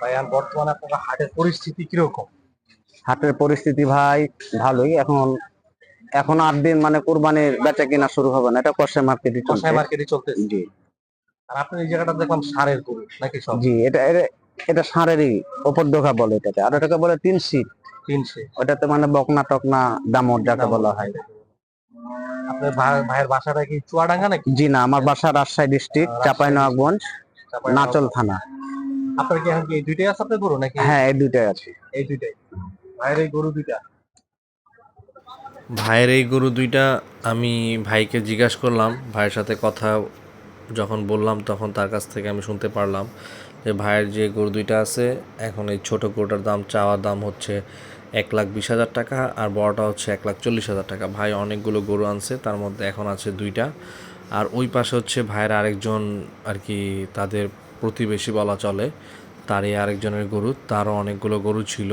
ভাই আর বর্তমানে আপনার হাটের পরিস্থিতি কিরকম? হাটের পরিস্থিতি ভাই ভালোই। এখন এখন 8 দিন মানে কোরবানির বেচা কিনা শুরু হবে না, এটা কষাই মার্কেটে চলছে। কষাই মার্কেটে চলতেছে। জি আর আপনার এই জায়গাটা দেখলাম ষাঁড়ের গরু নাকি সব? জি, এটা এটা এটা ষাঁড়েরই ওপর ডোকা বলে এটাকে, আর এটাকে বলে 3 শীত। 300 ওটাতে মানে বকনা টকনা দামর যাকে দাম বলা বলে হয়। যেটাকে বলে। আপনার ভাইয়ের বাসাটা কি চুয়াডাঙ্গা নাকি? জি না, আমার বাসা রাজশাহী ডিস্ট্রিক্ট, রাজশাহী ডিস্ট্রিক্ট, চাঁপাইনবাবগঞ্জ, নাচল চাঁপাইনবাবগঞ্জ। থানা। আপনার কি এখন কি এই দুইটাই আছে আপনার গরু নাকি? হ্যাঁ, এই দুইটাই আছে। এই দুইটাই ভাইয়ের এই গরু দুইটা? ভাইয়ের এই গরু দুইটা আমি ভাইকে জিজ্ঞাসা করলাম, ভাইয়ের সাথে কথা যখন বললাম তখন তার কাছ থেকে আমি শুনতে পারলাম যে ভাইয়ের যে গরু দুইটা আছে, এখন এই ছোটো গরুটার চাওয়ার দাম হচ্ছে 1,20,000 টাকা, আর বড়টা হচ্ছে 1,40,000 টাকা। ভাই অনেকগুলো গরু আনছে, তার মধ্যে এখন আছে দুইটা। আর ওই পাশে হচ্ছে ভাইয়ের আরেকজন আর কি, তাদের প্রতিবেশী বলা চলে, তারই আরেকজনের গরু, তারও অনেকগুলো গরু ছিল।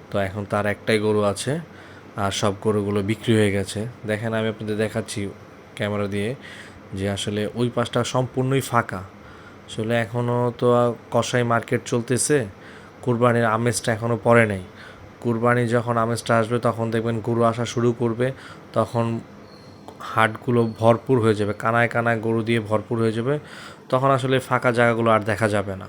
তো এখন তার একটাই গরু আছে, আর সব গরুগুলো বিক্রি হয়ে গেছে। দেখেন আমি আপনাদের দেখাচ্ছি ক্যামেরা দিয়ে যে আসলে ওই পাশটা সম্পূর্ণই ফাঁকা। আসলে এখনও তো কসাই মার্কেট চলতেছে, কুরবানির আমেজটা এখনও পড়ে নাই। কুরবানি যখন আমেজটা আসবে তখন দেখবেন গরু আসা শুরু করবে, তখন হাটগুলো ভরপুর হয়ে যাবে, কানায় কানায় গরু দিয়ে ভরপুর হয়ে যাবে, তখন আসলে ফাঁকা জায়গাগুলো আর দেখা যাবে না।